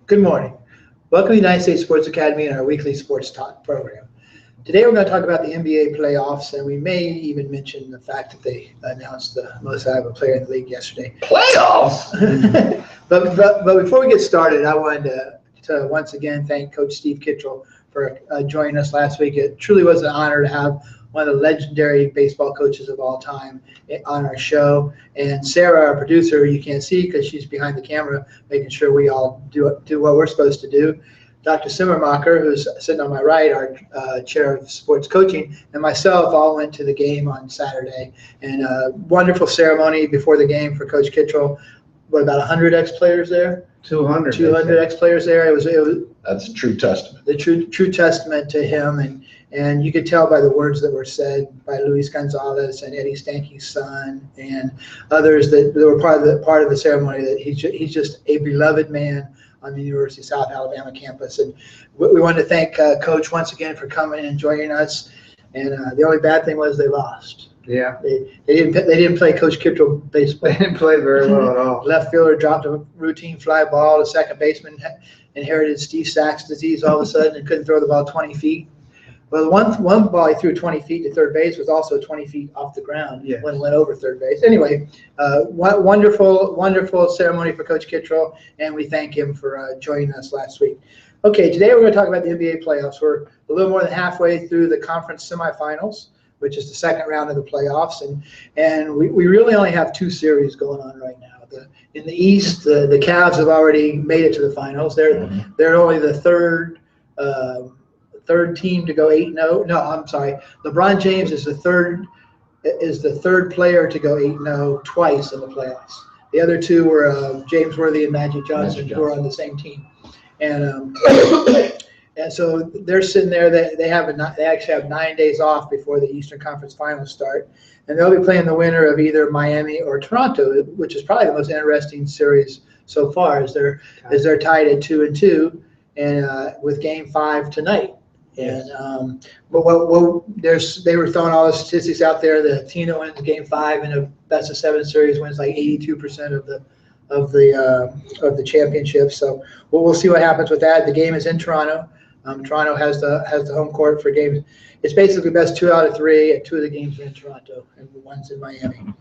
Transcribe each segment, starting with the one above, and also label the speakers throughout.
Speaker 1: Good morning. Welcome to the United States Sports Academy and our weekly sports talk program. Today we're going to talk about the NBA playoffs, and we may even mention the fact that they announced the most valuable player in the league yesterday.
Speaker 2: Playoffs?
Speaker 1: but before we get started, I wanted to once again thank Coach Steve Kittrell for joining us last week. It truly was an honor to have one of the legendary baseball coaches of all time on our show. And Sarah, our producer, you can't see because she's behind the camera, making sure we all do what we're supposed to do. Dr. Simmermacher, who's sitting on my right, our chair of sports coaching, and myself all went to the game on Saturday. And a wonderful ceremony before the game for Coach Kittrell. What, about 100 ex-players there? 200 ex-players there. It was
Speaker 2: That's a true testament.
Speaker 1: the true testament to him, and you could tell by the words that were said by Luis Gonzalez and Eddie Stanky's son and others that were part of the ceremony that he's just a beloved man on the University of South Alabama campus. And we want to thank Coach once again for coming and joining us. And the only bad thing was they lost.
Speaker 3: Yeah,
Speaker 1: They didn't play Coach Kittrell baseball.
Speaker 3: they didn't play very well at all.
Speaker 1: Left fielder dropped a routine fly ball. The second baseman inherited Steve Sax disease all of a sudden and couldn't throw the ball 20 feet. Well, one ball he threw 20 feet to third base was also 20 feet off the ground when it went over third base. Anyway, wonderful ceremony for Coach Kittrell, and we thank him for joining us last week. Okay, today we're going to talk about the NBA playoffs. We're a little more than halfway through the conference semifinals, which is the second round of the playoffs, and we really only have two series going on right now. In the East, the Cavs have already made it to the finals. They're only the third team to go 8-0. No, I'm sorry. LeBron James is the third player to go 8-0 twice in the playoffs. The other two were James Worthy and Magic Johnson, who are on the same team, and so they're sitting there. They actually have 9 days off before the Eastern Conference Finals start, and they'll be playing the winner of either Miami or Toronto, which is probably the most interesting series so far, as they're tied at 2-2, and with Game 5 tonight. And they were throwing all the statistics out there. The team that wins Game 5 in a best of 7 series wins like 82% of the championship. So we'll see what happens with that. The game is in Toronto. Toronto has the home court for games. It's basically best 2 out of 3, and 2 of the games are in Toronto, and one's in Miami.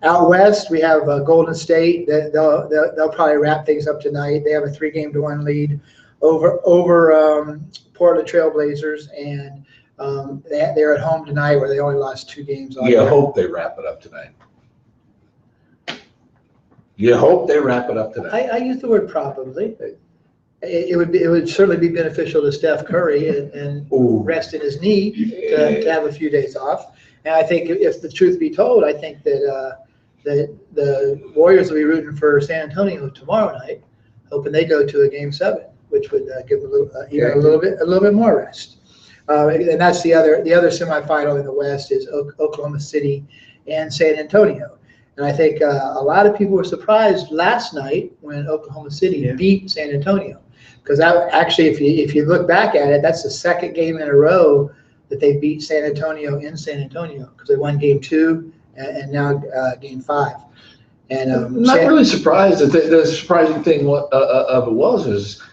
Speaker 1: Out west, we have Golden State. They'll probably wrap things up tonight. They have a 3-1 lead over Portland Trailblazers, and they're at home tonight, where they only lost 2 games.
Speaker 2: You hope they wrap it up tonight. You hope they wrap it up tonight.
Speaker 1: I use the word probably. It would certainly be beneficial to Steph Curry and rest in his knee to have a few days off. And I think, if the truth be told, I think that the Warriors will be rooting for San Antonio tomorrow night, hoping they go to a Game 7, which would give a little bit more rest. And that's the other semifinal in the West is Oklahoma City and San Antonio. And I think a lot of people were surprised last night when Oklahoma City beat San Antonio, because actually, if you look back at it, that's the second game in a row that they beat San Antonio in San Antonio, because they won Game 2 and now Game 5. And
Speaker 2: I'm not really surprised. The surprising thing of it was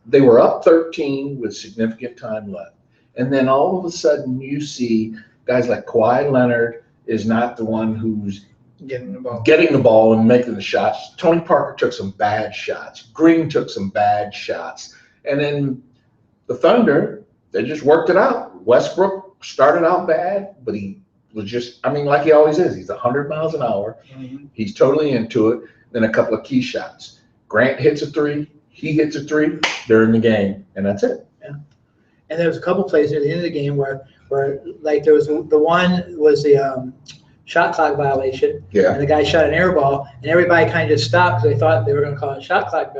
Speaker 2: they were up 13 with significant time left, and then all of a sudden you see guys like Kawhi Leonard is not the one who's getting the ball and making the shots. Tony Parker took some bad shots. Green took some bad shots. And then the Thunder, they just worked it out. Westbrook started out bad, but he was just, like he always is. He's 100 miles an hour. Mm-hmm. He's totally into it. Then a couple of key shots. Grant hits a 3. He hits a 3. They're in the game, and that's it.
Speaker 1: Yeah. And there was a couple plays at the end of the game where like there was the one was the shot clock violation.
Speaker 2: Yeah.
Speaker 1: And the guy shot an air ball, and everybody kind of just stopped because they thought they were going to call it a shot clock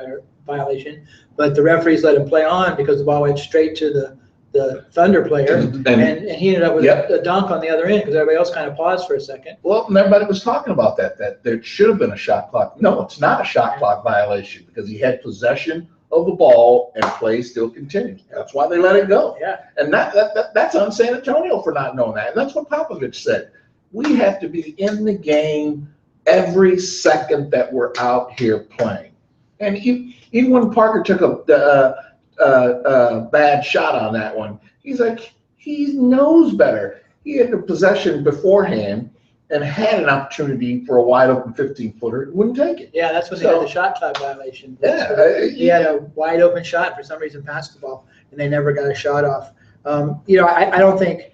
Speaker 1: violation. But the referees let him play on because the ball went straight to the Thunder player, and he ended up with a dunk on the other end because everybody else kind of paused for a second.
Speaker 2: Well, and everybody was talking about that there should have been a shot clock. No, it's not a shot clock violation because he had possession of the ball and play still continues. That's why they let it go.
Speaker 1: Yeah.
Speaker 2: And that's on San Antonio for not knowing that. And that's what Popovich said. We have to be in the game every second that we're out here playing. And even when Parker took a bad shot on that one, he's like, he knows better. He had the possession beforehand and had an opportunity for a wide open 15-footer, wouldn't take it.
Speaker 1: Yeah, that's when they had the shot clock violation.
Speaker 2: Yeah,
Speaker 1: He had a wide open shot for some reason, passed the ball, and they never got a shot off. I don't think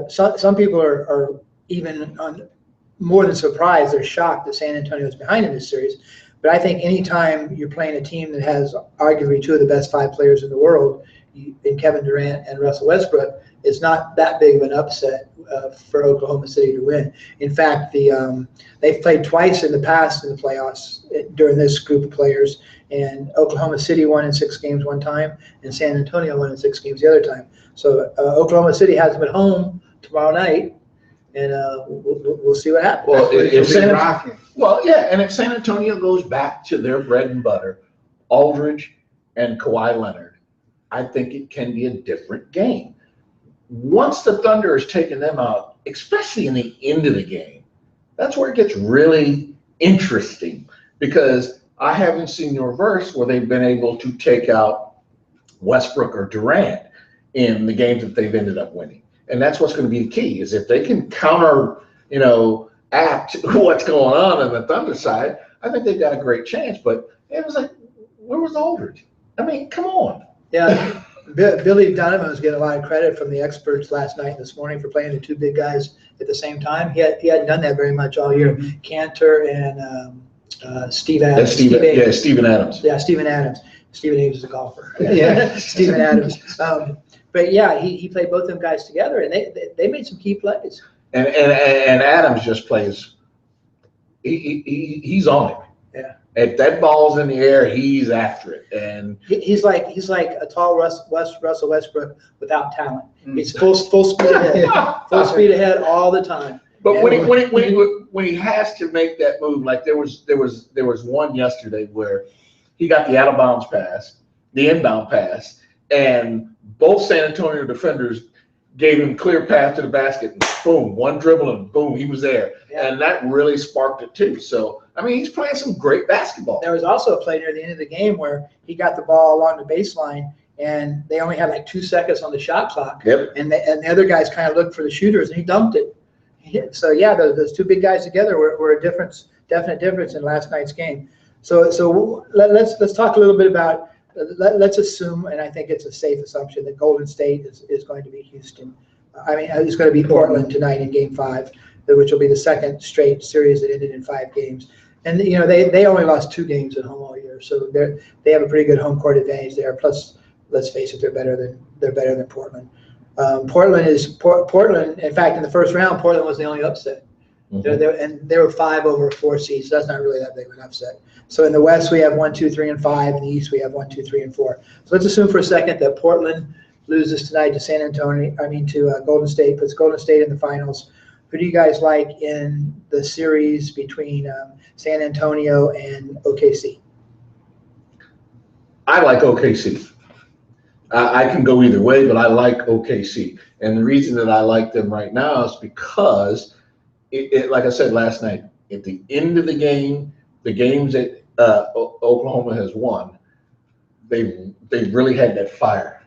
Speaker 1: some people are even more than surprised. They're shocked that San Antonio is behind in this series. But I think anytime you're playing a team that has arguably two of the best 5 players in the world, in Kevin Durant and Russell Westbrook, it's not that big of an upset for Oklahoma City to win. In fact, they've played twice in the past in the playoffs during this group of players, and Oklahoma City won in 6 games one time, and San Antonio won in 6 games the other time. So Oklahoma City has them at home tomorrow night, and we'll see what happens.
Speaker 2: Well, if San Antonio goes back to their bread and butter, Aldridge and Kawhi Leonard, I think it can be a different game. Once the Thunder has taken them out, especially in the end of the game, that's where it gets really interesting, because I haven't seen the reverse where they've been able to take out Westbrook or Durant in the games that they've ended up winning. And that's what's going to be the key, is if they can counter, act what's going on the Thunder side, I think they've got a great chance. But it was like, where was Aldridge? I mean, come on.
Speaker 1: Yeah, Billy Donovan was getting a lot of credit from the experts last night and this morning for playing the 2 big guys at the same time. He hadn't done that very much all year. Cantor and Steve Adams.
Speaker 2: Steven Adams.
Speaker 1: Yeah, Steven Adams. Steven Adams is a golfer.
Speaker 3: Yeah.
Speaker 1: Steven Adams. But yeah, he played both them guys together, and they made some key plays.
Speaker 2: And Adams just plays. He's on it.
Speaker 1: Yeah.
Speaker 2: If that ball's in the air, he's after it. And
Speaker 1: he's like a tall Russell Westbrook without talent. He's full speed ahead, full speed ahead all the time.
Speaker 2: But when he has to make that move, like there was one yesterday where he got the out of bounds pass, the inbound pass, and both San Antonio defenders gave him clear path to the basket, and boom, one dribble, and boom, he was there. Yeah. And that really sparked it too. So, I mean, he's playing some great basketball.
Speaker 1: There was also a play near the end of the game where he got the ball along the baseline, and they only had like 2 seconds on the shot clock.
Speaker 2: Yep.
Speaker 1: And the other guys kind of looked for the shooters, and he dumped it. So, yeah, those 2 big guys together were a definite difference in last night's game. So let's talk a little bit about let's assume, and I think it's a safe assumption, that Golden State is going to be Houston. It's going to be Portland tonight in Game 5, which will be the second straight series that ended in 5 games. And they only lost 2 games at home all year, so they have a pretty good home court advantage there. Plus, let's face it, they're better than Portland. Portland. In fact, in the first round, Portland was the only upset. Mm-hmm. And they were 5 over 4 seeds. So that's not really that big of an upset. So in the West, we have 1, 2, 3, and 5. In the East, we have 1, 2, 3, and 4. So let's assume for a second that Portland loses tonight to Golden State, puts Golden State in the finals. Who do you guys like in the series between San Antonio and OKC?
Speaker 2: I like OKC. I can go either way, but I like OKC. And the reason that I like them right now is because, like I said last night, at the end of the game, the games that Oklahoma has won, they've really had that fire,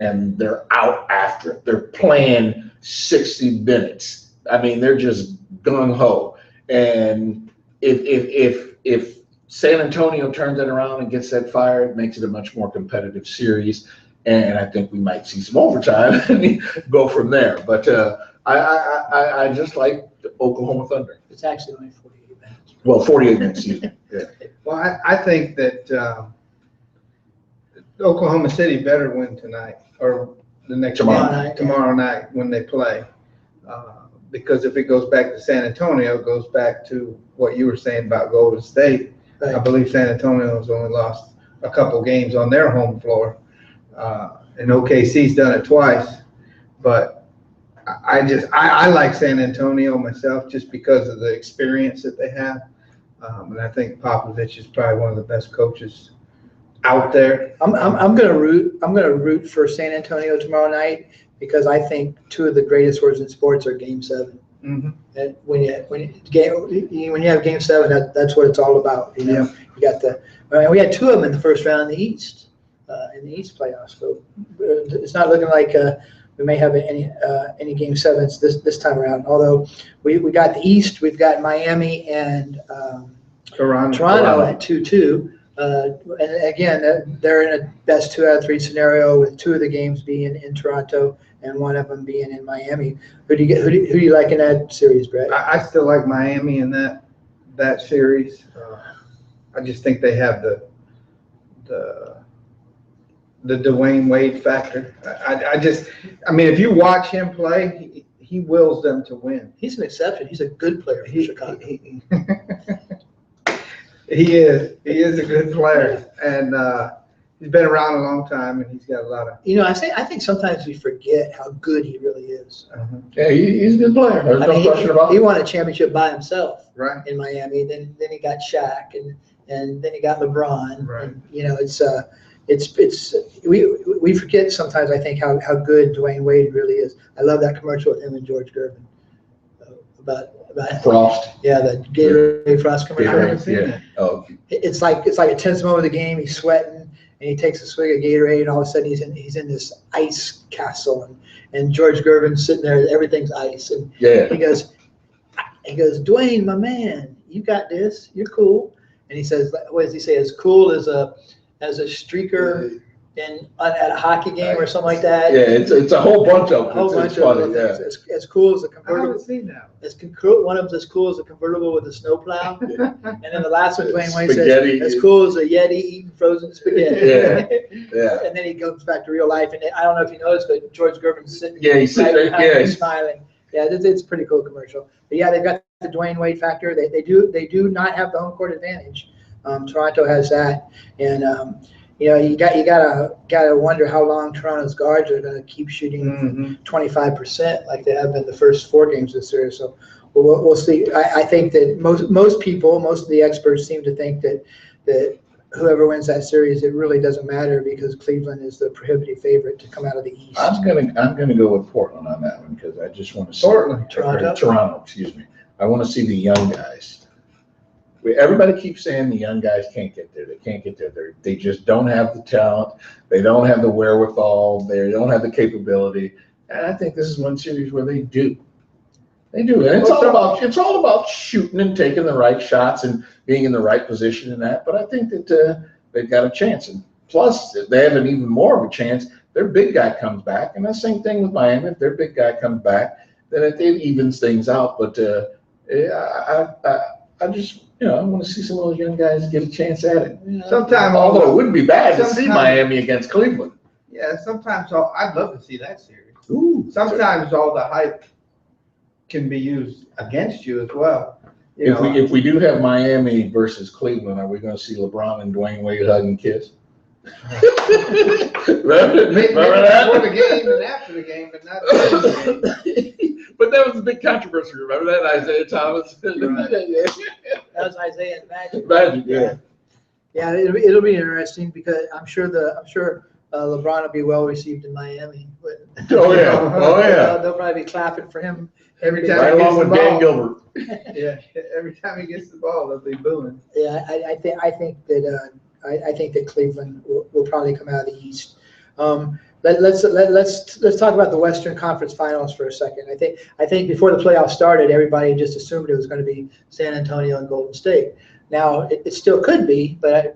Speaker 2: and they're out after it. They're playing 60 minutes. I mean, they're just gung ho. And if San Antonio turns it around and gets that fire, it makes it a much more competitive series. And I think we might see some overtime and go from there. But I just like the Oklahoma Thunder.
Speaker 1: It's actually only 48 minutes.
Speaker 2: Well, 48 minutes. Excuse me. Yeah.
Speaker 3: Well, I think that Oklahoma City better win tonight or the next tomorrow night when they play. Because if it goes back to San Antonio, it goes back to what you were saying about Golden State. Right. I believe San Antonio has only lost a couple games on their home floor. And OKC's done it twice. But I like San Antonio myself just because of the experience that they have. And I think Popovich is probably one of the best coaches out there.
Speaker 1: I'm gonna root for San Antonio tomorrow night because I think 2 of the greatest words in sports are Game 7.
Speaker 3: Mhm.
Speaker 1: And when you have Game 7, that's what it's all about. You know, you got we had 2 of them in the first round in the East playoffs. So it's not looking like we may have any Game 7s this time around. Although we got the East, we've got Miami and Toronto at 2-2. And again, they're in a best 2 out of 3 scenario with 2 of the games being in Toronto and 1 of them being in Miami. Who do you like in that series, Brett?
Speaker 3: I still like Miami in that series. I just think they have the Dwayne Wade factor. I mean, if you watch him play, he wills them to win.
Speaker 1: He's an exception. He's a good player for Chicago.
Speaker 3: He is a good player, and he's been around a long time, and he's got a lot of.
Speaker 1: I think sometimes we forget how good he really is.
Speaker 2: Yeah, he's a good player. There's no question about it.
Speaker 1: He won a championship by himself,
Speaker 3: Right.
Speaker 1: in Miami. Then he got Shaq, and then he got LeBron.
Speaker 3: Right.
Speaker 1: And, we forget sometimes. I think how good Dwayne Wade really is. I love that commercial with him and George Gervin about
Speaker 2: Frost.
Speaker 1: Yeah, the Gatorade Frost commercial.
Speaker 3: I haven't seen
Speaker 2: Yeah.
Speaker 3: that.
Speaker 2: Oh,
Speaker 1: It's like a tense moment of the game. He's sweating, and he takes a swig of Gatorade, and all of a sudden he's in this ice castle, and George Gervin's sitting there. Everything's ice, and
Speaker 2: yeah.
Speaker 1: he goes, Dwayne, my man, you got this. You're cool. And he says, what does he say? As cool as a streaker at a hockey game or something like that.
Speaker 2: Yeah, it's a whole bunch of
Speaker 1: A whole
Speaker 2: them.
Speaker 1: bunch
Speaker 2: It's funny,
Speaker 1: of
Speaker 2: yeah.
Speaker 1: things. As cool as a
Speaker 3: I
Speaker 1: convertible.
Speaker 3: haven't seen that.
Speaker 1: One of them's as cool as a convertible with a snowplow. And then the last one, Dwayne Wade
Speaker 2: Spaghetti.
Speaker 1: says, as cool as a Yeti eating frozen spaghetti.
Speaker 2: Yeah.
Speaker 1: And then he goes back to real life. And I don't know if you noticed, but George Gervin's sitting.
Speaker 2: Yeah, he's sitting there,
Speaker 1: behind him,
Speaker 2: yeah.
Speaker 1: smiling. Yeah, it's a pretty cool commercial. But yeah, they've got the Dwayne Wade factor. They do not have the home court advantage. Toronto has that. And, you gotta wonder how long Toronto's guards are going to keep shooting 25% like they have been the first 4 games this series. So we'll see. I think that most of the experts seem to think that whoever wins that series, it really doesn't matter because Cleveland is the prohibitive favorite to come out of the East.
Speaker 2: I'm gonna go with Portland on that one because I just want to see
Speaker 3: Portland.
Speaker 2: Toronto. Excuse me. I want to see the young guys. Everybody keeps saying the young guys can't get there. They can't get there. They just don't have the talent. They don't have the wherewithal. They don't have the capability. And I think this is one series where they do. They do. And it's all about shooting and taking the right shots and being in the right position and that. But I think that they've got a chance. And plus, they have an even more of a chance. Their big guy comes back. And the same thing with Miami. If their big guy comes back, then it evens things out. But I just, I want to see some of those young guys get a chance at it.
Speaker 3: Sometimes,
Speaker 2: Although it wouldn't be bad to see
Speaker 3: sometimes-
Speaker 2: Miami against Cleveland.
Speaker 3: Yeah, sometimes I'd love to see that series.
Speaker 2: Ooh,
Speaker 3: Sometimes all the hype can be used against you as well. You know,
Speaker 2: if we do have Miami versus Cleveland, are we going to see LeBron and Dwayne Wade hug and kiss? Remember
Speaker 3: maybe
Speaker 2: that?
Speaker 3: before the game and after the game, but not during the game.
Speaker 2: But that was a big controversy. Remember that, Isaiah Thomas?
Speaker 1: That was Isaiah and Magic.
Speaker 2: Magic, yeah.
Speaker 1: Yeah, it'll be interesting because I'm sure LeBron will be well received in Miami. But,
Speaker 2: Oh yeah.
Speaker 1: They'll probably be clapping for him
Speaker 3: Every time
Speaker 2: Right
Speaker 3: he gets
Speaker 2: along
Speaker 3: the
Speaker 2: with Dan
Speaker 3: ball.
Speaker 2: Gilbert.
Speaker 3: Yeah, every time he gets the ball, they'll be booing.
Speaker 1: Yeah, I think that Cleveland will probably come out of the East. Let's talk about the Western Conference Finals for a second. I think before the playoffs started, everybody just assumed it was going to be San Antonio and Golden State. Now it still could be, but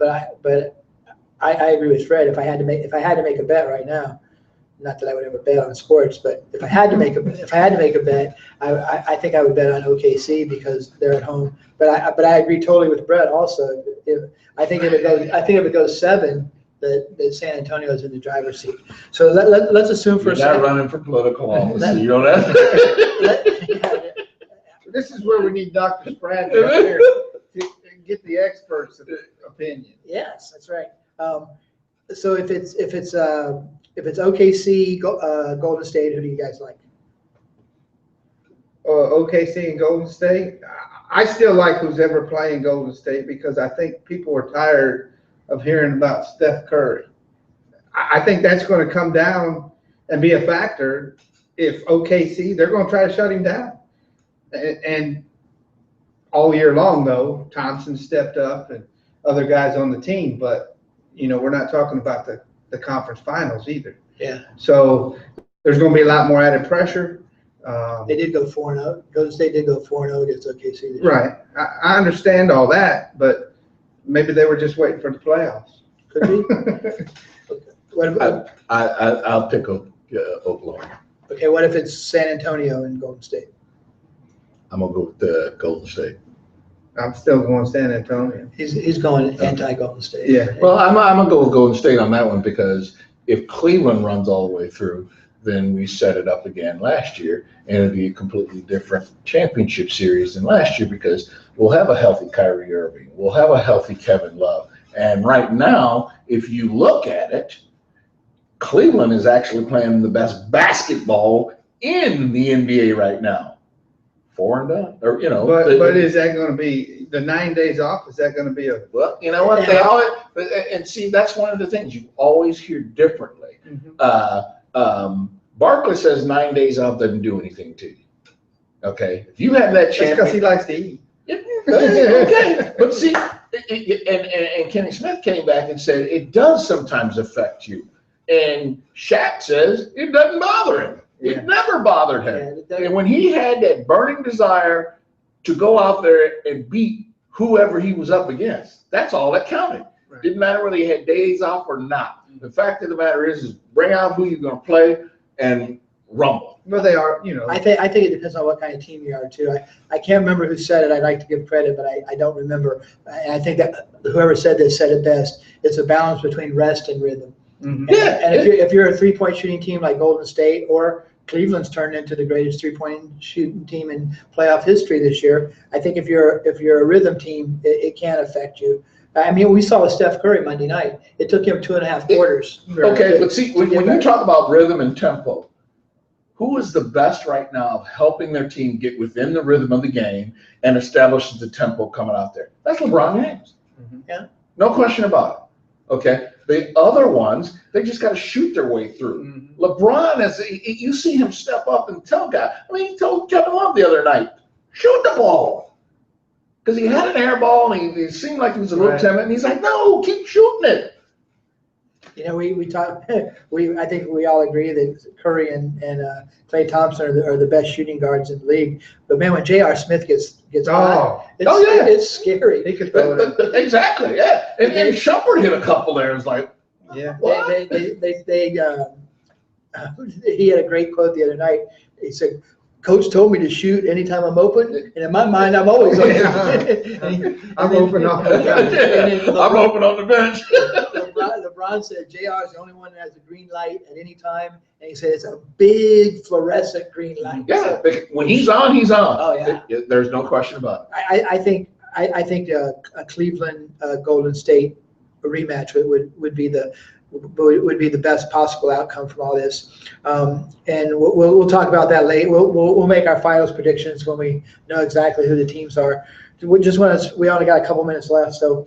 Speaker 1: I agree with Fred. If I had to make a bet right now, not that I would ever bet on sports, but if I had to make a bet, I think I would bet on OKC because they're at home. But I agree totally with Brett also. I think if it goes 7, that San Antonio is in the driver's seat. So let's assume for
Speaker 2: You're
Speaker 1: a second.
Speaker 2: not running for political office, so you don't have to.
Speaker 3: This is where we need Dr. Spratt up here to get the experts' opinion.
Speaker 1: Yes, that's right. So if it's OKC, Golden State, who do you guys like?
Speaker 3: OKC and Golden State. I still like who's ever playing Golden State because I think people are tired of hearing about Steph Curry. I think that's going to come down and be a factor if OKC, they're going to try to shut him down. And all year long, though, Thompson stepped up and other guys on the team, but, we're not talking about the conference finals either.
Speaker 1: Yeah.
Speaker 3: So there's going to be a lot more added pressure.
Speaker 1: They did go 4-0. Golden State did go 4-0 against OKC this year.
Speaker 3: Right. I understand all that, but maybe they were just waiting for the playoffs.
Speaker 1: Could be. What about,
Speaker 2: I'll pick Oklahoma.
Speaker 1: okay, what if it's San Antonio and Golden State?
Speaker 2: I'm gonna go with Golden State.
Speaker 3: I'm still going San Antonio.
Speaker 1: He's going anti-Golden State.
Speaker 3: Yeah.
Speaker 2: Well, I'm gonna go with Golden State on that one because if Cleveland runs all the way through, then we set it up again last year, and it'll be a completely different championship series than last year because we'll have a healthy Kyrie Irving, we'll have a healthy Kevin Love, and right now, if you look at it, Cleveland is actually playing the best basketball in the NBA right now. 4 and done, or
Speaker 3: But is that going to be the 9 days off? Is that going to be a?
Speaker 2: Well, you know what they always, and see, that's one of the things you always hear differently. Barkley says 9 days off doesn't do anything to you. Okay, if you have that
Speaker 3: That's
Speaker 2: chance,
Speaker 3: because he likes to eat.
Speaker 2: okay, but see, and Kenny Smith came back and said it does sometimes affect you, and Shaq says it doesn't bother him.
Speaker 3: Yeah.
Speaker 2: It never bothered him.
Speaker 1: Yeah,
Speaker 2: And when he had that burning desire to go out there and beat whoever he was up against, that's all that counted.
Speaker 3: Right.
Speaker 2: Didn't matter whether he had days off or not. The fact of the matter is bring out who you're going to play and rumble.
Speaker 3: Well, they are,
Speaker 1: I think it depends on what kind of team you are too. I can't remember who said it. I'd like to give credit, but I don't remember. And I think that whoever said this said it best. It's a balance between rest and rhythm.
Speaker 3: Mhm.
Speaker 1: Yeah. And if you're a 3-point shooting team like Golden State or Cleveland's turned into the greatest 3-point shooting team in playoff history this year, I think if you're a rhythm team, it can affect you. I mean, we saw with Steph Curry Monday night. It took him 2.5 quarters.
Speaker 2: Okay, but see, when you talk about rhythm and tempo, who is the best right now of helping their team get within the rhythm of the game and establishes the tempo coming out there? That's LeBron James.
Speaker 3: Mhm.
Speaker 1: Yeah.
Speaker 2: No question about it. Okay. The other ones, they just got to shoot their way through.
Speaker 3: Mhm.
Speaker 2: LeBron, you see him step up and tell guys. I mean, he told Kevin Love the other night, shoot the ball. Because he had an air ball and he seemed like he was a little
Speaker 3: Right.
Speaker 2: timid. And he's like, no, keep shooting it.
Speaker 1: We talk. I think we all agree that Curry and Klay Thompson are the best shooting guards in the league. But man, when J.R. Smith gets hot, it's scary.
Speaker 3: He could throw it in.
Speaker 2: Exactly, yeah. And Shumpert hit a couple there. It's like,
Speaker 3: Yeah.
Speaker 2: what?
Speaker 1: He had a great quote the other night. He said, "Coach told me to shoot anytime I'm open, and in my mind, I'm always open."
Speaker 3: I'm open all the time.
Speaker 2: I'm open on the bench.
Speaker 1: LeBron said JR is the only one that has a green light at any time, and he said it's a big fluorescent green light.
Speaker 2: Yeah, when he's on, he's on.
Speaker 1: Oh, yeah.
Speaker 2: There's no question about it.
Speaker 1: I think a Cleveland Golden State rematch would be the best possible outcome from all this, and we'll talk about that late. We'll make our finals predictions when we know exactly who the teams are. We only got a couple minutes left, so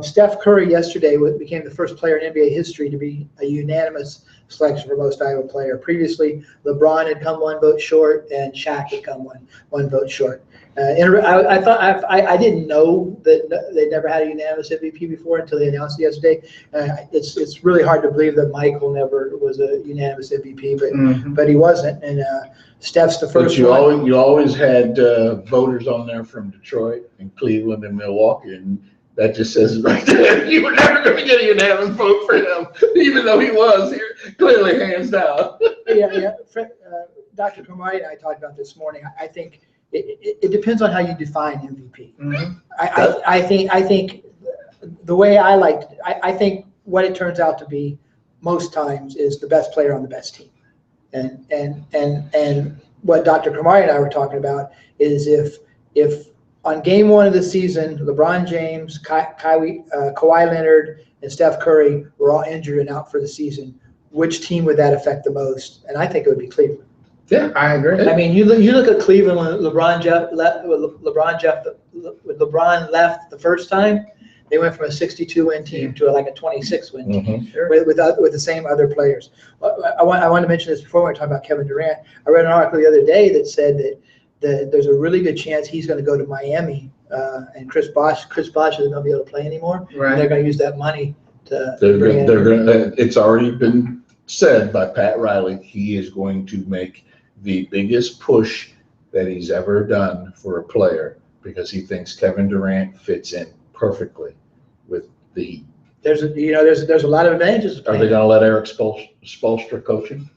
Speaker 1: Steph Curry yesterday became the first player in NBA history to be a unanimous selection for most valuable player. Previously, LeBron had come 1 vote short, and Shaq had come one vote short. I didn't know that they never had a unanimous MVP before until they announced it yesterday. It's really hard to believe that Michael never was a unanimous MVP, but he wasn't. And Steph's the first
Speaker 2: But
Speaker 1: one.
Speaker 2: you always had voters on there from Detroit and Cleveland and Milwaukee, and that just says it right there. You were never going to get a unanimous vote for him, even though he was here, clearly hands down.
Speaker 1: Yeah. Dr. Kumari and I talked about this morning. I think it depends on how you define MVP.
Speaker 3: Mhm.
Speaker 1: I think the way I think what it turns out to be most times is the best player on the best team. And what Dr. Kumari and I were talking about is if on game 1 of the season, LeBron James, Kawhi Leonard, and Steph Curry were all injured and out for the season, which team would that affect the most? And I think it would be Cleveland.
Speaker 3: Yeah, I agree.
Speaker 1: I mean, you look at Cleveland when LeBron left the first time. They went from a 62-win team to like a 26-win team with the same other players. I want to mention this before we talk about Kevin Durant. I read an article the other day that said there's a really good chance he's going to go to Miami, and Chris Bosh isn't going to be able to play anymore. And they're
Speaker 3: Right.
Speaker 1: going to use that money to
Speaker 2: They're
Speaker 1: bring in.
Speaker 2: gonna, it's already been said by Pat Riley, he is going to make the biggest push that he's ever done for a player because he thinks Kevin Durant fits in perfectly with the Heat.
Speaker 1: There's a lot of advantages. to
Speaker 2: Are they
Speaker 1: playing.
Speaker 2: gonna let Eric Spoelstra coach him?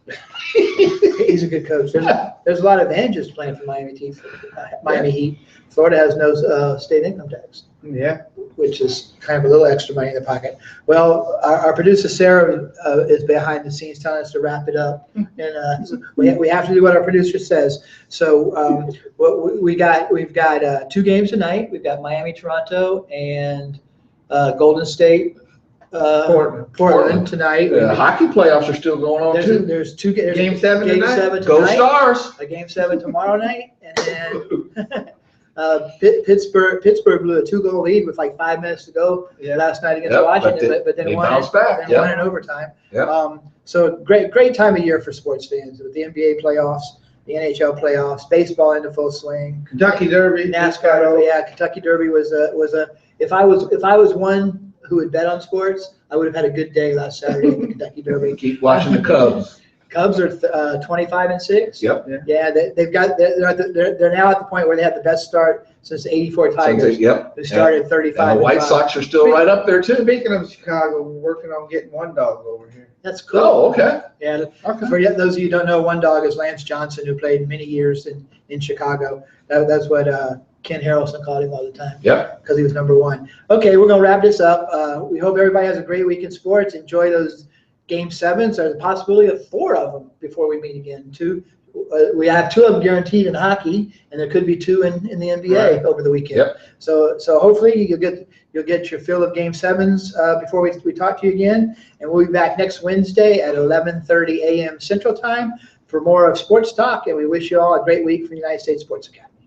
Speaker 1: He's a good coach. There's a lot of advantages playing for Miami Heat. Florida has no state income tax,
Speaker 3: Yeah.
Speaker 1: which is kind of a little extra money in the pocket. Well, our producer Sarah is behind the scenes telling us to wrap it up, and so we have to do what our producer says. So we've got 2 games tonight. We've got Miami, Toronto, and Golden State. Portland tonight.
Speaker 2: Hockey playoffs are still going on too.
Speaker 1: There's 2 games.
Speaker 3: Game 7 tonight?
Speaker 2: Go Stars!
Speaker 1: A game 7 tomorrow night, and then Pittsburgh blew a 2-goal lead with like 5 minutes to go last night against
Speaker 2: Yep,
Speaker 1: Washington, but then
Speaker 2: they
Speaker 1: won
Speaker 2: bounced back.
Speaker 1: Then won in overtime.
Speaker 2: Yep.
Speaker 1: So great time of year for sports fans with the NBA playoffs, the NHL playoffs, baseball into full swing.
Speaker 3: Kentucky Derby.
Speaker 1: NASCAR, Kentucky Derby was a. If I was one who would bet on sports, I would have had a good day last Saturday in the Kentucky Derby.
Speaker 2: Keep watching the Cubs.
Speaker 1: Cubs are 25-6.
Speaker 2: Yep.
Speaker 1: Yeah, they're now at the point where they have the best start since the '84 Tigers,
Speaker 2: Yep.
Speaker 1: who started 35.
Speaker 2: And the White Sox are still right up there too.
Speaker 3: Speaking of Chicago, we're working on getting one dog over here.
Speaker 1: That's cool.
Speaker 2: Oh, okay.
Speaker 1: Yeah.
Speaker 2: Okay.
Speaker 1: For those of you who don't know, one dog is Lance Johnson, who played many years in Chicago. That's what Ken Harrelson called him all the time.
Speaker 2: Yep.
Speaker 1: Because he was number 1. Okay, we're going to wrap this up. We hope everybody has a great week in sports. Enjoy those Game 7s. There's a possibility of 4 of them before we meet again. 2. We have 2 of them guaranteed in hockey, and there could be 2 in the NBA over the weekend.
Speaker 2: Yep.
Speaker 1: So hopefully you'll get your fill of Game 7s before we talk to you again. And we'll be back next Wednesday at 11:30 a.m. Central Time for more of Sports Talk. And we wish you all a great week from the United States Sports Academy.